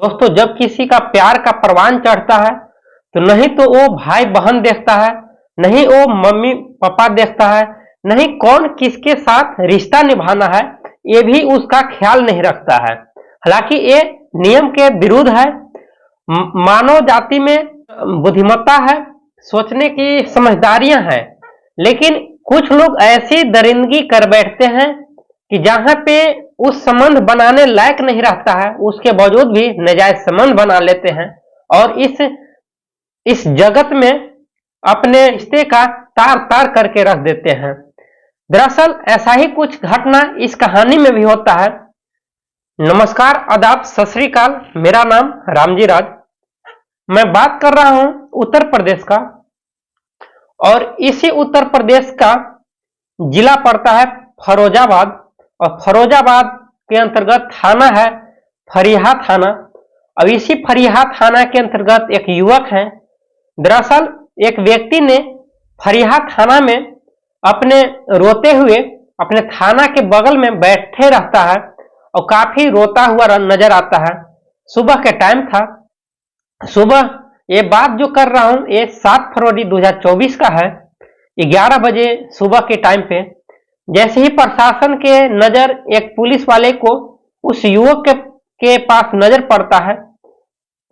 दोस्तों, जब किसी का प्यार का परवान चढ़ता है तो नहीं तो वो भाई बहन देखता है, नहीं वो मम्मी पापा देखता है, नहीं कौन किसके साथ रिश्ता निभाना है ये भी उसका ख्याल नहीं रखता है। हालांकि ये नियम के विरुद्ध है। मानव जाति में बुद्धिमत्ता है, सोचने की समझदारियां हैं, लेकिन कुछ लोग ऐसी दरिंदगी कर बैठते हैं कि जहां पे उस संबंध बनाने लायक नहीं रहता है उसके बावजूद भी नाजायज संबंध बना लेते हैं और इस जगत में अपने रिश्ते का तार तार करके रख देते हैं। दरअसल ऐसा ही कुछ घटना इस कहानी में भी होता है। नमस्कार, आदाब, सत श्री अकाल। मेरा नाम रामजी राज। मैं बात कर रहा हूं उत्तर प्रदेश का, और इसी उत्तर प्रदेश का जिला पड़ता है फरोजाबाद, और फरोजाबाद के अंतर्गत थाना है फरीहा थाना। अब इसी फरीहा थाना के अंतर्गत एक युवक है। दरअसल एक व्यक्ति ने फरीहा थाना में अपने रोते हुए अपने थाना के बगल में बैठे रहता है और काफी रोता हुआ नजर आता है। सुबह के टाइम था। सुबह ये बात जो कर रहा हूं ये 7 फरवरी 2024 का है। 11 बजे सुबह के टाइम पे जैसे ही प्रशासन के नजर एक पुलिस वाले को उस युवक के पास नजर पड़ता है,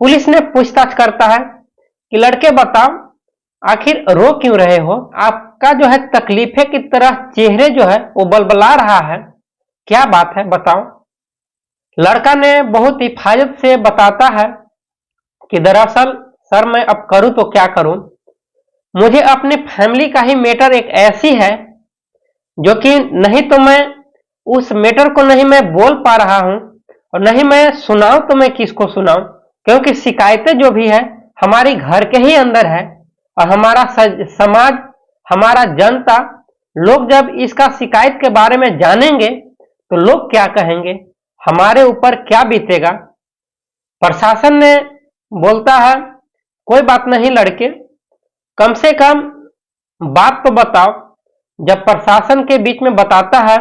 पुलिस ने पूछताछ करता है कि लड़के बताओ आखिर रो क्यों रहे हो, आपका जो है तकलीफे की तरह चेहरे जो है वो बलबला रहा है, क्या बात है बताओ। लड़का ने बहुत हिफाजत से बताता है कि दरअसल सर मैं अब करूं तो क्या करूं, मुझे अपने फैमिली का ही मैटर एक ऐसी है जो कि नहीं तो मैं उस मैटर को नहीं मैं बोल पा रहा हूं और नहीं मैं सुनाऊं तो मैं किसको सुनाऊं, क्योंकि शिकायतें जो भी है हमारी घर के ही अंदर है और हमारा समाज, हमारा जनता, लोग जब इसका शिकायत के बारे में जानेंगे तो लोग क्या कहेंगे, हमारे ऊपर क्या बीतेगा। प्रशासन ने बोलता है कोई बात नहीं लड़के, कम से कम बात तो बताओ। जब प्रशासन के बीच में बताता है,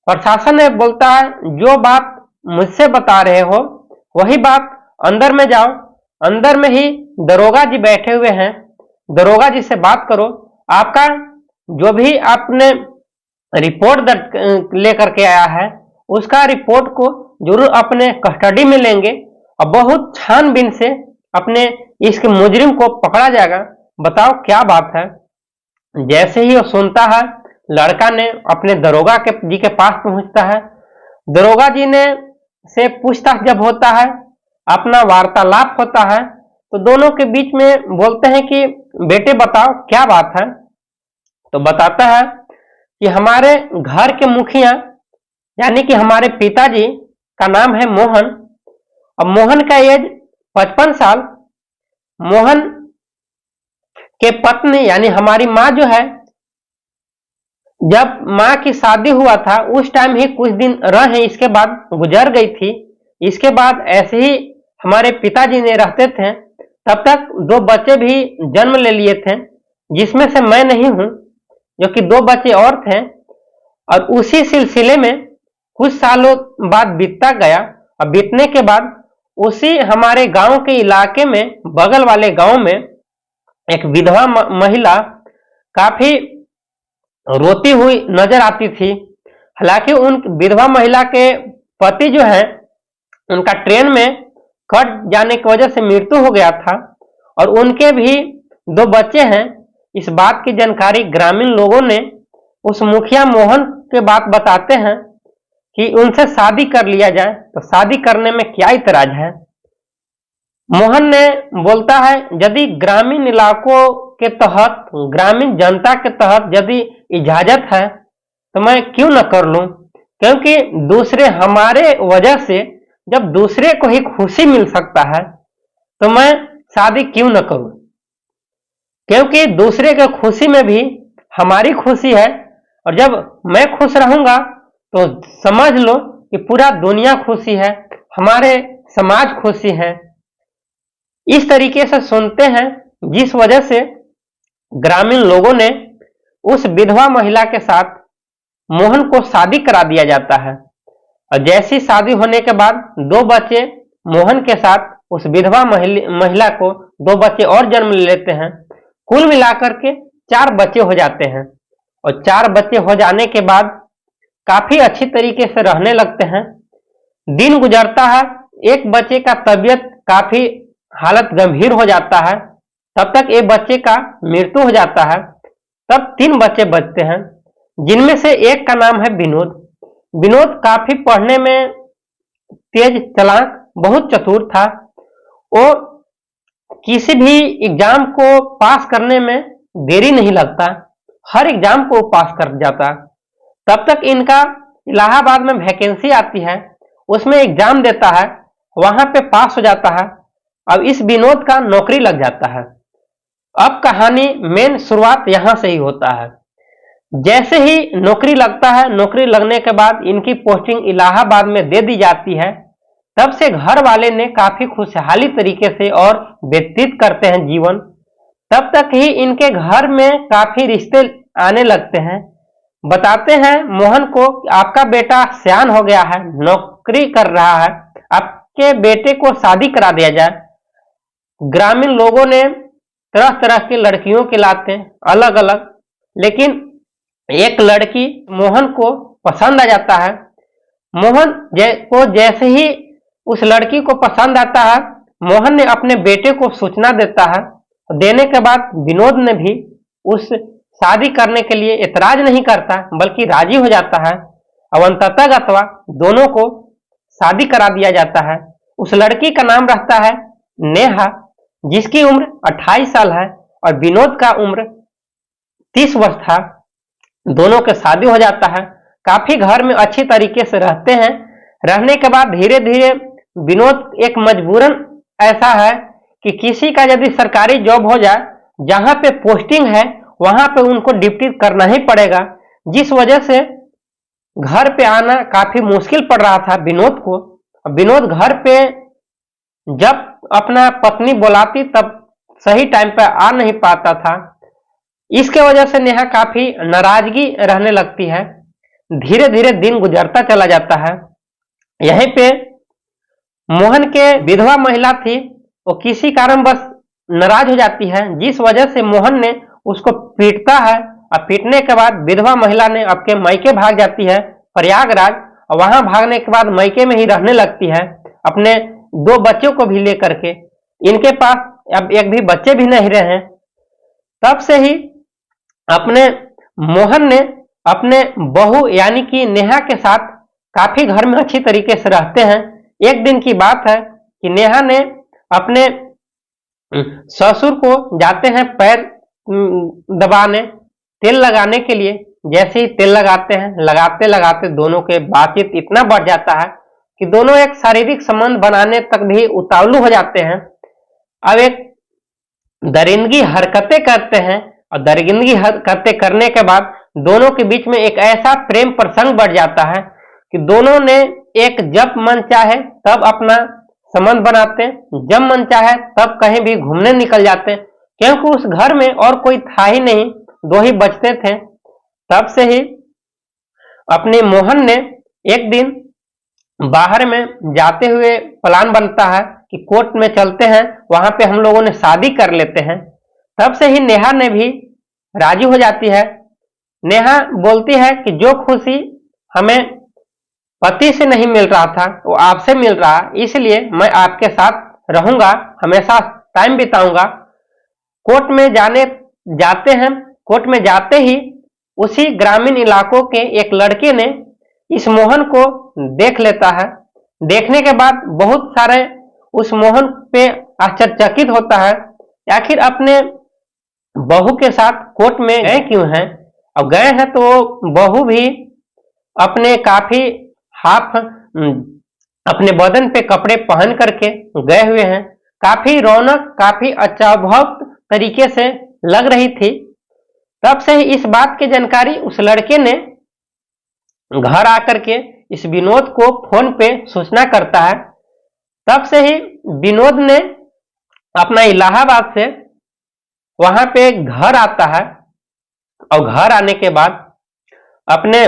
प्रशासन ने बोलता है जो बात मुझसे बता रहे हो वही बात अंदर में जाओ, अंदर में ही दरोगा जी बैठे हुए हैं, दरोगा जी से बात करो, आपका जो भी आपने रिपोर्ट दर्ज लेकर के आया है उसका रिपोर्ट को जरूर अपने कस्टडी में लेंगे और बहुत छानबीन से अपने इस मुजरिम को पकड़ा जाएगा, बताओ क्या बात है। जैसे ही वो सुनता है, लड़का ने अपने दरोगा जी के पास पहुंचता है। दरोगा जी ने से पूछताछ जब होता है, अपना वार्तालाप होता है, तो दोनों के बीच में बोलते हैं कि बेटे बताओ क्या बात है। तो बताता है कि हमारे घर के मुखिया यानी कि हमारे पिताजी का नाम है मोहन, और मोहन का एज 55 साल। मोहन के पत्नी यानी हमारी माँ जो है, जब माँ की शादी हुआ था उस टाइम ही कुछ दिन रहे, इसके बाद गुजर गई थी। इसके बाद ऐसे ही हमारे पिताजी ने रहते थे, तब तक 2 बच्चे भी जन्म ले लिए थे, जिसमें से मैं नहीं हूं, जो कि 2 बच्चे और थे। और उसी सिलसिले में कुछ सालों बाद बीतता गया, और बीतने के बाद उसी हमारे गांव के इलाके में, बगल वाले गांव में एक विधवा महिला काफी रोती हुई नजर आती थी। हालांकि उन विधवा महिला के पति जो है उनका ट्रेन में कट जाने की वजह से मृत्यु हो गया था, और उनके भी 2 बच्चे हैं। इस बात की जानकारी ग्रामीण लोगों ने उस मुखिया मोहन के बात बताते हैं कि उनसे शादी कर लिया जाए, तो शादी करने में क्या इतराज है। मोहन ने बोलता है यदि ग्रामीण इलाकों के तहत, ग्रामीण जनता के तहत यदि इजाजत है तो मैं क्यों न कर लूं, क्योंकि दूसरे हमारे वजह से जब दूसरे को ही खुशी मिल सकता है तो मैं शादी क्यों न करूं, क्योंकि दूसरे के खुशी में भी हमारी खुशी है, और जब मैं खुश रहूंगा तो समझ लो कि पूरा दुनिया खुशी है, हमारे समाज खुशी है। इस तरीके से सुनते हैं, जिस वजह से ग्रामीण लोगों ने उस विधवा महिला के साथ मोहन को शादी करा दिया जाता है। और जैसी शादी होने के बाद 2 बच्चे मोहन के साथ उस विधवा महिला को 2 बच्चे और जन्म लेते हैं। कुल मिलाकर के 4 बच्चे हो जाते हैं और 4 बच्चे हो जाने के बाद काफी अच्छी तरीके से रहने लगते हैं। दिन गुजरता है, एक बच्चे का तबीयत काफी हालत गंभीर हो जाता है, तब तक एक बच्चे का मृत्यु हो जाता है। तब 3 बच्चे बचते हैं, जिनमें से एक का नाम है विनोद। विनोद काफी पढ़ने में तेज, चालाक, बहुत चतुर था। वो किसी भी एग्जाम को पास करने में देरी नहीं लगता, हर एग्जाम को पास कर जाता। तब तक इनका इलाहाबाद में वैकेंसी आती है, उसमें एग्जाम देता है, वहां पे पास हो जाता है। अब इस विनोद का नौकरी लग जाता है। अब कहानी मेन शुरुआत यहां से ही होता है। जैसे ही नौकरी लगता है, नौकरी लगने के बाद इनकी पोस्टिंग इलाहाबाद में दे दी जाती है। तब से घर वाले ने काफी खुशहाली तरीके से और व्यतीत करते हैं जीवन। तब तक ही इनके घर में काफी रिश्ते आने लगते हैं। बताते हैं मोहन को, आपका बेटा सयान हो गया है, नौकरी कर रहा है, आपके बेटे को शादी करा दिया जाए। ग्रामीण लोगों ने तरह तरह की लड़कियों के लाते अलग अलग, लेकिन एक लड़की मोहन को पसंद आ जाता है। मोहन को जैसे ही उस लड़की को पसंद आता है, मोहन ने अपने बेटे को सूचना देता है। देने के बाद विनोद ने भी उस शादी करने के लिए एतराज नहीं करता, बल्कि राजी हो जाता है। अब अंततः दोनों को शादी करा दिया जाता है। उस लड़की का नाम रहता है नेहा, जिसकी उम्र 28 साल है और विनोद का उम्र 30 वर्ष था। दोनों के शादी हो जाता है, काफी घर में अच्छी तरीके से रहते हैं। रहने के बाद धीरे धीरे विनोद एक मजबूरन ऐसा है कि किसी का यदि सरकारी जॉब हो जाए, जहां पे पोस्टिंग है वहां पे उनको ड्यूटी करना ही पड़ेगा, जिस वजह से घर पे आना काफी मुश्किल पड़ रहा था विनोद को। विनोद घर पे जब अपना पत्नी बुलाती तब सही टाइम पे आ नहीं पाता था। इसके वजह से नेहा काफी नाराजगी रहने लगती है। धीरे धीरे दिन गुजरता चला जाता है। यहीं पे मोहन के विधवा महिला थी, वो किसी कारण बस नाराज हो जाती है, जिस वजह से मोहन ने उसको पीटता है। और पीटने के बाद विधवा महिला ने आपके मायके भाग जाती है प्रयागराज, और वहां भागने के बाद मायके में ही रहने लगती है अपने 2 बच्चों को भी लेकर के। इनके पास अब एक भी बच्चे भी नहीं रहे हैं। तब से ही अपने मोहन ने अपने बहू यानी कि नेहा के साथ काफी घर में अच्छी तरीके से रहते हैं। एक दिन की बात है कि नेहा ने अपने ससुर को जाते हैं पैर दबाने, तेल लगाने के लिए। जैसे ही तेल लगाते हैं, लगाते लगाते दोनों के बातचीत इतना बढ़ जाता है कि दोनों एक शारीरिक संबंध बनाने तक भी उतावलू हो जाते हैं। अब एक दरिंदगी हरकतें करते हैं, और दरिंदगी हरकतें करने के बाद दोनों के बीच में एक ऐसा प्रेम प्रसंग बढ़ जाता है कि दोनों ने एक जब मन चाहे तब अपना संबंध बनाते, जब मन चाहे तब कहीं भी घूमने निकल जाते, क्योंकि उस घर में और कोई था ही नहीं, 2 ही बचते थे। तब से ही अपने मोहन ने एक दिन बाहर में जाते हुए प्लान बनता है कि कोर्ट में चलते हैं, वहां पे हम लोगों ने शादी कर लेते हैं। तब से ही नेहा ने भी राजी हो जाती है। नेहा बोलती है कि जो खुशी हमें पति से नहीं मिल रहा था वो आपसे मिल रहा, इसलिए मैं आपके साथ रहूंगा, हमेशा टाइम बिताऊंगा। कोर्ट में जाते हैं। कोर्ट में जाते ही उसी ग्रामीण इलाकों के एक लड़के ने इस मोहन को देख लेता है। देखने के बाद बहुत सारे उस मोहन पे आश्चर्यचकित होता है, आखिर अपने बहू के साथ कोर्ट में गए क्यों हैं। अब गए हैं तो बहू भी अपने काफी हाफ अपने बदन पे कपड़े पहन करके गए हुए हैं। काफी रौनक, काफी अच्छा बहुत तरीके से लग रही थी। तब से ही इस बात की जानकारी उस लड़के ने घर आकर के इस विनोद को फोन पे सूचना करता है। तब से ही विनोद ने अपना इलाहाबाद से वहां पे घर आता है, और घर आने के बाद अपने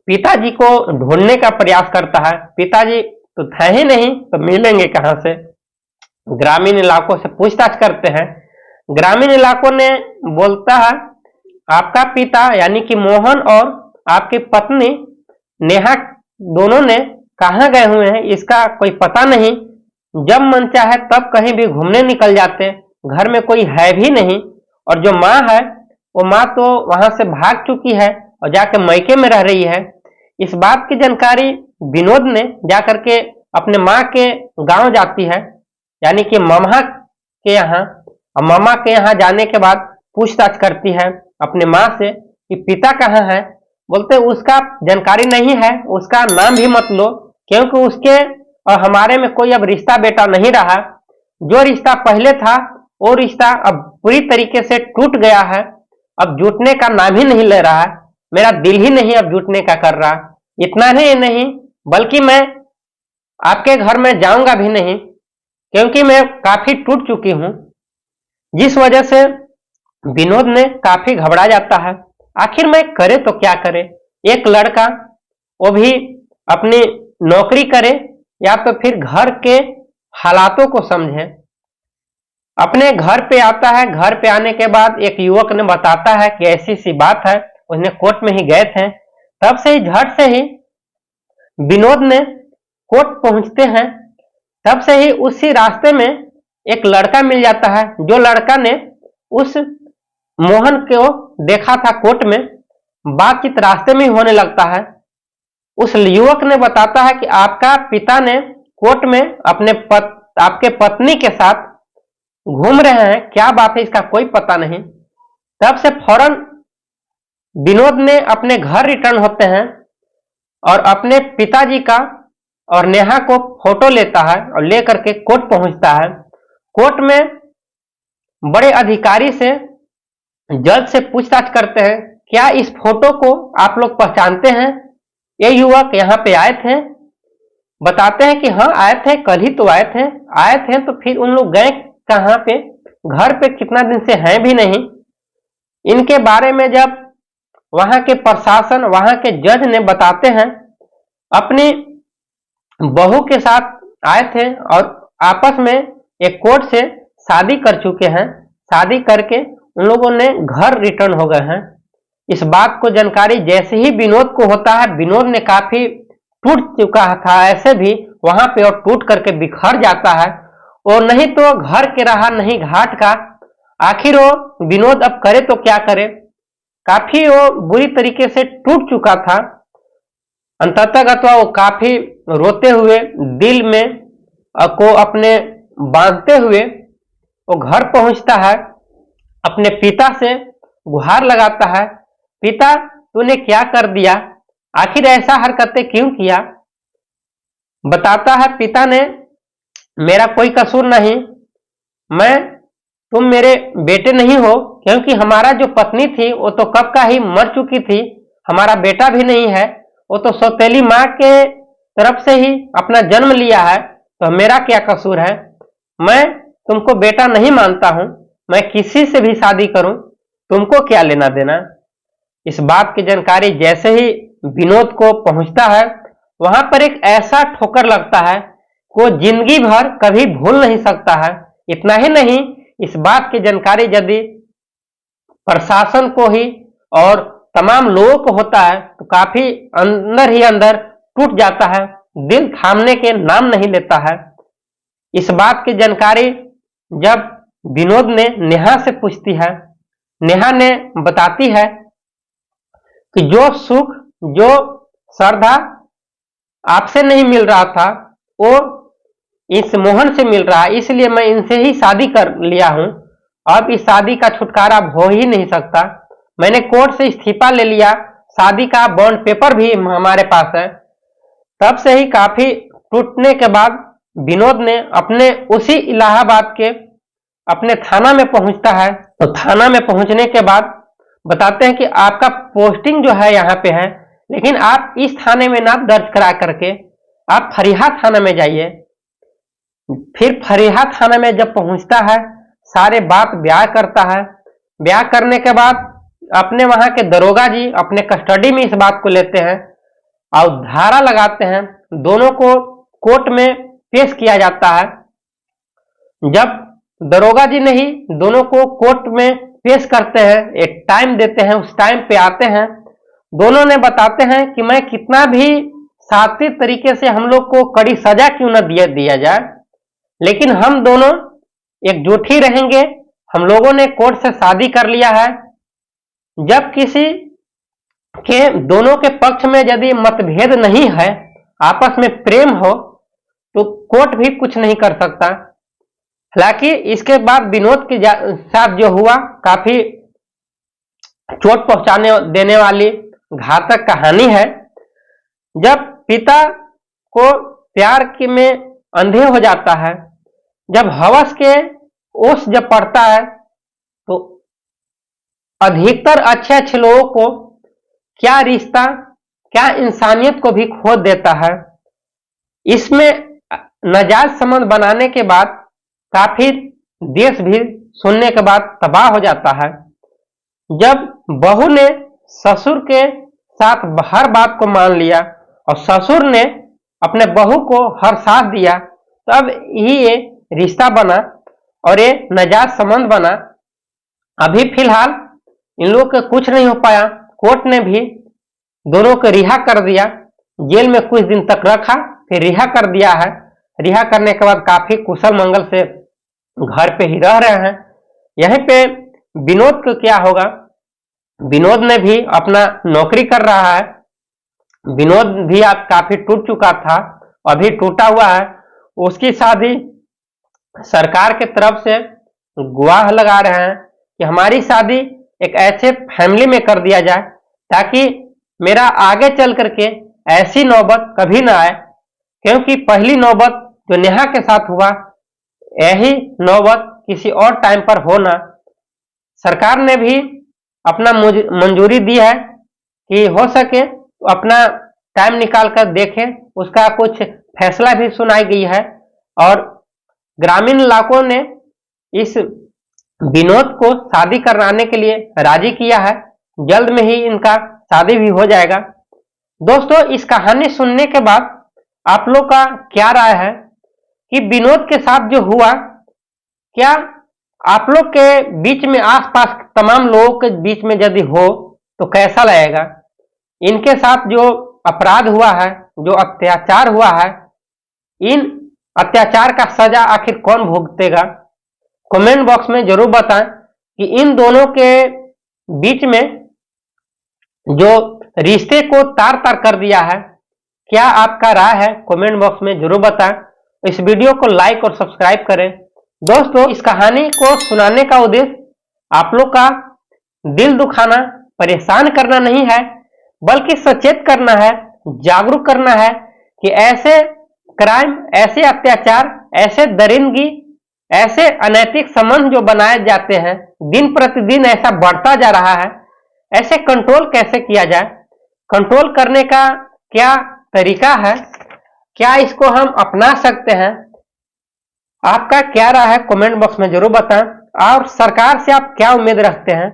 पिताजी को ढूंढने का प्रयास करता है। पिताजी तो थे ही नहीं तो मिलेंगे कहां से। ग्रामीण इलाकों से पूछताछ करते हैं। ग्रामीण इलाकों ने बोलता है आपका पिता यानी कि मोहन और आपकी पत्नी नेहा दोनों ने कहाँ गए हुए हैं इसका कोई पता नहीं। जब मन चाहे तब कहीं भी घूमने निकल जाते, घर में कोई है भी नहीं। और जो माँ है वो माँ तो वहां से भाग चुकी है और जाके मैके में रह रही है। इस बात की जानकारी विनोद ने जाकर के अपने माँ के गांव जाती है, यानी कि मामा के यहाँ। और मामा के यहाँ जाने के बाद पूछताछ करती है अपने माँ से कि पिता कहाँ है। बोलते उसका जानकारी नहीं है, उसका नाम भी मत लो, क्योंकि उसके और हमारे में कोई अब रिश्ता बेटा नहीं रहा। जो रिश्ता पहले था वो रिश्ता अब पूरी तरीके से टूट गया है, अब जुटने का नाम ही नहीं ले रहा है। मेरा दिल ही नहीं अब जुटने का कर रहा। इतना ही नहीं बल्कि मैं आपके घर में जाऊंगा भी नहीं, क्योंकि मैं काफी टूट चुकी हूं। जिस वजह से विनोद ने काफी घबरा जाता है। आखिर मैं करे तो क्या करे। एक लड़का वो भी अपनी नौकरी करे या तो फिर घर के हालातों को समझे। अपने घर पे आता है, घर पे आने के बाद एक युवक ने बताता है कि ऐसी सी बात है, उसने कोर्ट में ही गए थे। तब से ही झट से ही विनोद ने कोर्ट पहुंचते हैं। तब से ही उसी रास्ते में एक लड़का मिल जाता है, जो लड़का ने उस मोहन को देखा था कोर्ट में। बातचीत रास्ते में ही होने लगता है। उस युवक ने बताता है कि आपका पिता ने कोर्ट में आपके पत्नी के साथ घूम रहे हैं, क्या बात है इसका कोई पता नहीं। तब से फौरन विनोद ने अपने घर रिटर्न होते हैं और अपने पिताजी का और नेहा को फोटो लेता है और लेकर के कोर्ट पहुंचता है। कोर्ट में बड़े अधिकारी से जज से पूछताछ करते हैं, क्या इस फोटो को आप लोग पहचानते हैं? ये युवक यहाँ पे आए थे। बताते हैं कि हाँ आए थे, कल ही तो आए थे तो फिर उन लोग गए कहाँ पे? घर पे कितना दिन से हैं भी नहीं। इनके बारे में जब वहां के प्रशासन, वहां के जज ने बताते हैं, अपनी बहू के साथ आए थे और आपस में एक कोर्ट से शादी कर चुके हैं। शादी करके उन लोगों ने घर रिटर्न हो गए हैं। इस बात को जानकारी जैसे ही विनोद को होता है, विनोद ने काफी टूट चुका था ऐसे भी वहां पे और टूट करके बिखर जाता है। और नहीं तो घर के रहा नहीं घाट का। आखिर वो विनोद अब करे तो क्या करे। काफी वो बुरी तरीके से टूट चुका था। अंततः वो काफी रोते हुए दिल में को अपने बांधते हुए वो घर पहुंचता है। अपने पिता से गुहार लगाता है, पिता तूने क्या कर दिया, आखिर ऐसा हरकतें क्यों किया। बताता है पिता ने मेरा कोई कसूर नहीं, तुम मेरे बेटे नहीं हो, क्योंकि हमारा जो पत्नी थी वो तो कब का ही मर चुकी थी। हमारा बेटा भी नहीं है, वो तो सौतेली माँ के तरफ से ही अपना जन्म लिया है, तो मेरा क्या कसूर है। मैं तुमको बेटा नहीं मानता हूं, मैं किसी से भी शादी करूं, तुमको क्या लेना देना। इस बात की जानकारी जैसे ही विनोद को पहुंचता है, वहां पर एक ऐसा ठोकर लगता है को जिंदगी भर कभी भूल नहीं सकता है। इतना ही नहीं, इस बात की जानकारी यदि प्रशासन को ही और तमाम लोगों को होता है तो काफी अंदर ही अंदर टूट जाता है, दिल थामने के नाम नहीं लेता है। इस बात की जानकारी जब विनोद ने नेहा से पूछती है, नेहा ने बताती है कि जो सुख, जो श्रद्धा आपसे नहीं मिल रहा था वो इस मोहन से मिल रहा है, इसलिए मैं इनसे ही शादी कर लिया हूं। अब इस शादी का छुटकारा हो ही नहीं सकता। मैंने कोर्ट से इस्तीफा ले लिया, शादी का बॉन्ड पेपर भी हमारे पास है। तब से ही काफी टूटने के बाद विनोद ने अपने उसी इलाहाबाद के अपने थाना में पहुंचता है। तो थाना में पहुंचने के बाद बताते हैं कि आपका पोस्टिंग जो है यहाँ पे है, लेकिन आप इस थाने में ना दर्ज करा करके आप फरीहा थाना में जाइए। फिर फरीहा थाना में जब पहुंचता है, सारे बात ब्याह करता है। ब्याह करने के बाद अपने वहां के दरोगा जी अपने कस्टडी में इस बात को लेते हैं और धारा लगाते हैं, दोनों को कोर्ट में पेश किया जाता है। जब दरोगा जी नहीं दोनों को कोर्ट में पेश करते हैं, एक टाइम देते हैं, उस टाइम पे आते हैं, दोनों ने बताते हैं कि मैं कितना भी शातिर तरीके से हम लोग को कड़ी सजा क्यों न दिया जाए, लेकिन हम दोनों एकजुट ही रहेंगे। हम लोगों ने कोर्ट से शादी कर लिया है। जब किसी के दोनों के पक्ष में यदि मतभेद नहीं है, आपस में प्रेम हो, तो कोर्ट भी कुछ नहीं कर सकता। हालांकि इसके बाद विनोद के साथ जो हुआ काफी चोट पहुंचाने देने वाली घातक कहानी है। जब पिता को प्यार के में अंधे हो जाता है, जब हवस के ओस जब पड़ता है, तो अधिकतर अच्छे अच्छे लोगों को क्या रिश्ता, क्या इंसानियत को भी खो देता है। इसमें नाजायज संबंध बनाने के बाद काफी देश भी सुनने के बाद तबाह हो जाता है। जब बहू ने ससुर के साथ हर बात को मान लिया और ससुर ने अपने बहू को हर साथ दिया, तब ही ये रिश्ता बना और ये नाजायज संबंध बना। अभी फिलहाल इन लोगों का कुछ नहीं हो पाया, कोर्ट ने भी दोनों को रिहा कर दिया, जेल में कुछ दिन तक रखा, फिर रिहा कर दिया है। रिहा करने के बाद काफी कुशल मंगल से घर पे ही रह रहे हैं। यहीं पे विनोद को क्या होगा, विनोद ने भी अपना नौकरी कर रहा है। विनोद भी अब काफी टूट चुका था, अभी टूटा हुआ है। उसकी शादी सरकार के तरफ से गुहार लगा रहे हैं कि हमारी शादी एक ऐसे फैमिली में कर दिया जाए ताकि मेरा आगे चल करके ऐसी नौबत कभी ना आए, क्योंकि पहली नौबत जो नेहा के साथ हुआ, यही नौबत किसी और टाइम पर हो ना। सरकार ने भी अपना मंजूरी दी है कि हो सके तो अपना टाइम निकाल कर देखें, उसका कुछ फैसला भी सुनाई गई है। और ग्रामीण इलाकों ने इस विनोद को शादी कराने के लिए राजी किया है। जल्द में ही इनका शादी भी हो जाएगा। दोस्तों, इस कहानी सुनने के बाद आप लोग का क्या राय है कि विनोद के साथ जो हुआ, क्या आप लोग के बीच में, आसपास तमाम लोगों के बीच में यदि हो तो कैसा लगेगा? इनके साथ जो अपराध हुआ है, जो अत्याचार हुआ है, इन अत्याचार का सजा आखिर कौन भुगतेगा? कमेंट बॉक्स में जरूर बताएं कि इन दोनों के बीच में जो रिश्ते को तार तार कर दिया है, क्या आपका राय है? कमेंट बॉक्स में जरूर बताएं। इस वीडियो को लाइक और सब्सक्राइब करें। दोस्तों, इस कहानी को सुनाने का उद्देश्य आप लोग का दिल दुखाना, परेशान करना नहीं है, बल्कि सचेत करना है, जागरूक करना है कि ऐसे क्राइम, ऐसे अत्याचार, ऐसे दरिंदगी, ऐसे अनैतिक संबंध जो बनाए जाते हैं, दिन प्रतिदिन ऐसा बढ़ता जा रहा है, ऐसे कंट्रोल कैसे किया जाए? कंट्रोल करने का क्या तरीका है? क्या इसको हम अपना सकते हैं? आपका क्या राय है? कमेंट बॉक्स में जरूर बताएं। और सरकार से आप क्या उम्मीद रखते हैं?